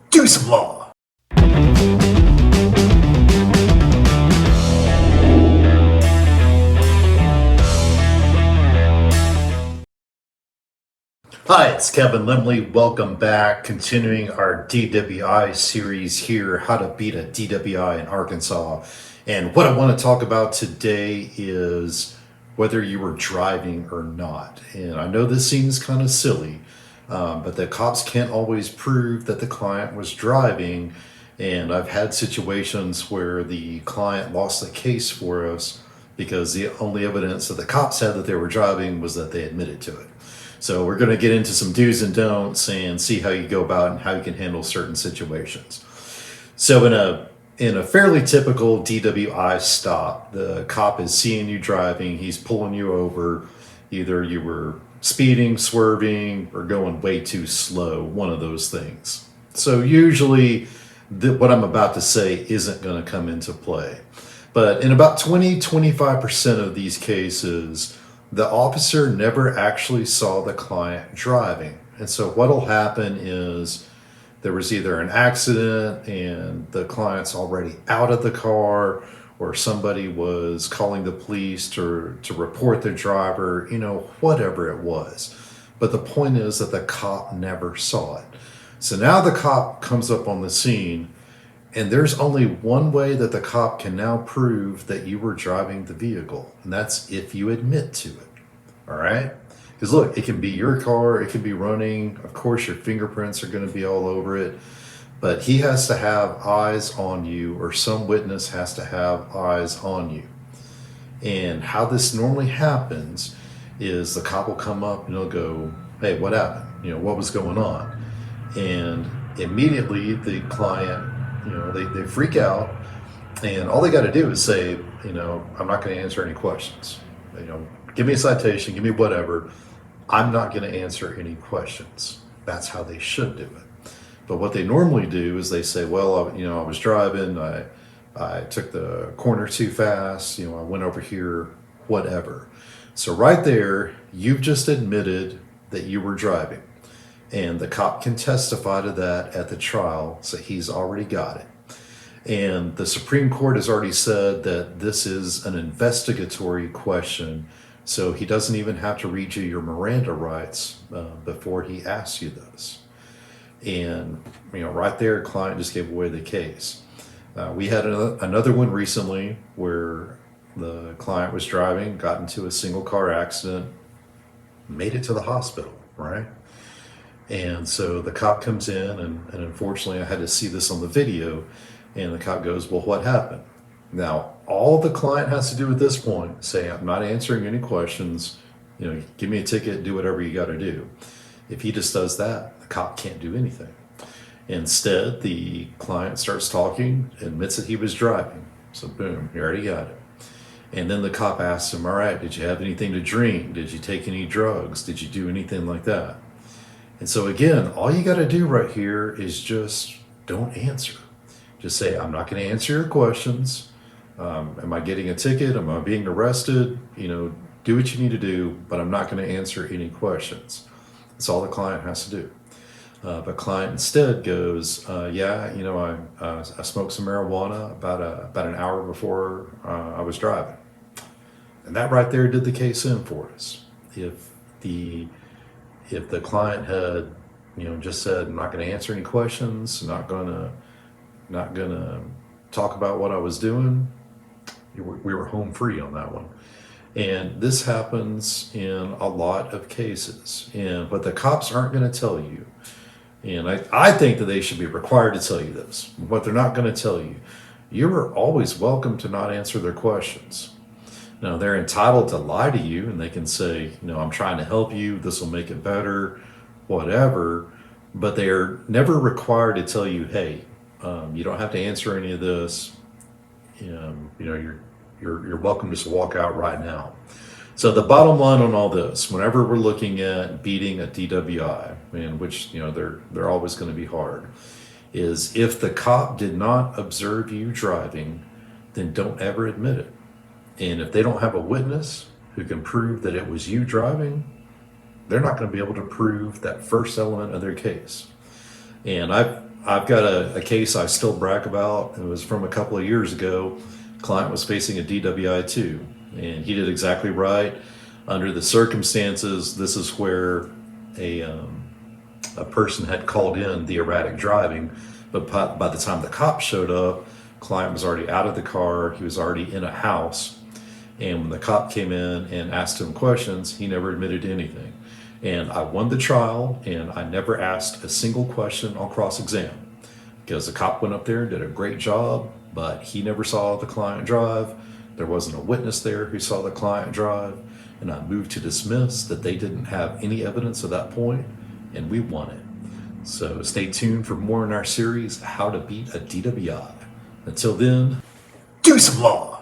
Do some law. Hi, it's Kevin Lemley. Welcome back. Continuing our DWI series here, how to beat a DWI in Arkansas. And what I want to talk about today is whether you were driving or not. And I know this seems kind of silly, but the cops can't always prove that the client was driving. And I've had situations where the client lost the case for us because the only evidence that the cops had that they were driving was that they admitted to it. So we're going to get into some do's and don'ts and see how you go about and how you can handle certain situations. So in a fairly typical DWI stop, the cop is seeing you driving, he's pulling you over. Either you were speeding, swerving, or going way too slow, one of those things. So usually what I'm about to say isn't going to come into play. But in about 20-25% of these cases, the officer never actually saw the client driving. And so what'll happen is there was either an accident and the client's already out of the car, or somebody was calling the police to report the driver, whatever it was. But the point is that the cop never saw it. So now the cop comes up on the scene, and there's only one way that the cop can now prove that you were driving the vehicle, and that's if you admit to it. All right? Because look, it can be your car, it can be running. Of course, your fingerprints are going to be all over it, but he has to have eyes on you, or some witness has to have eyes on you. And how this normally happens is the cop will come up and he'll go, "Hey, what happened? What was going on?" And immediately the client, they freak out, and all they got to do is say, "I'm not going to answer any questions. Give me a citation, give me whatever. I'm not going to answer any questions." That's how they should do it. But what they normally do is they say, "Well, I was driving, I took the corner too fast, I went over here, whatever." So right there, you've just admitted that you were driving. And the cop can testify to that at the trial, so he's already got it. And the Supreme Court has already said that this is an investigatory question, so he doesn't even have to read you your Miranda rights before he asks you those. And, right there, client just gave away the case. We had another one recently where the client was driving, got into a single car accident, made it to the hospital, right? And so the cop comes in, and unfortunately I had to see this on the video, and the cop goes, "Well, what happened?" Now, all the client has to do at this point, say, "I'm not answering any questions, give me a ticket, do whatever you got to do." If he just does that, the cop can't do anything. Instead, the client starts talking, admits that he was driving. So boom, you already got it. And then the cop asks him, "All right, did you have anything to drink? Did you take any drugs? Did you do anything like that?" And so again, all you got to do right here is just don't answer. Just say, "I'm not going to answer your questions. Am I getting a ticket? Am I being arrested? Do what you need to do, but I'm not going to answer any questions." That's all the client has to do. But client instead goes, "Yeah, I smoked some marijuana about an hour before I was driving." And that right there did the case in for us. If the client had, just said, "I'm not going to answer any questions, not gonna talk about what I was doing," we were home free on that one. And this happens in a lot of cases, but the cops aren't going to tell you. And I think that they should be required to tell you this. But they're not going to tell you. You are always welcome to not answer their questions. Now, they're entitled to lie to you, and they can say, "I'm trying to help you, this will make it better," whatever. But they're never required to tell you, "Hey, you don't have to answer any of this. You're welcome just to walk out right now." So the bottom line on all this, whenever we're looking at beating a DWI, and which they're always going to be hard, is if the cop did not observe you driving, then don't ever admit it. And if they don't have a witness who can prove that it was you driving, they're not going to be able to prove that first element of their case. And I've got a case I still brag about. It was from a couple of years ago. Client was facing a DWI too, and he did exactly right. Under the circumstances, this is where a person had called in the erratic driving, but by the time the cops showed up, client was already out of the car. He was already in a house, and when the cop came in and asked him questions, he never admitted to anything. And I won the trial, and I never asked a single question on cross-exam because the cop went up there and did a great job, but he never saw the client drive. There wasn't a witness there who saw the client drive, and I moved to dismiss that they didn't have any evidence at that point, and we won it. So stay tuned for more in our series, How to Beat a DWI. Until then, do some law.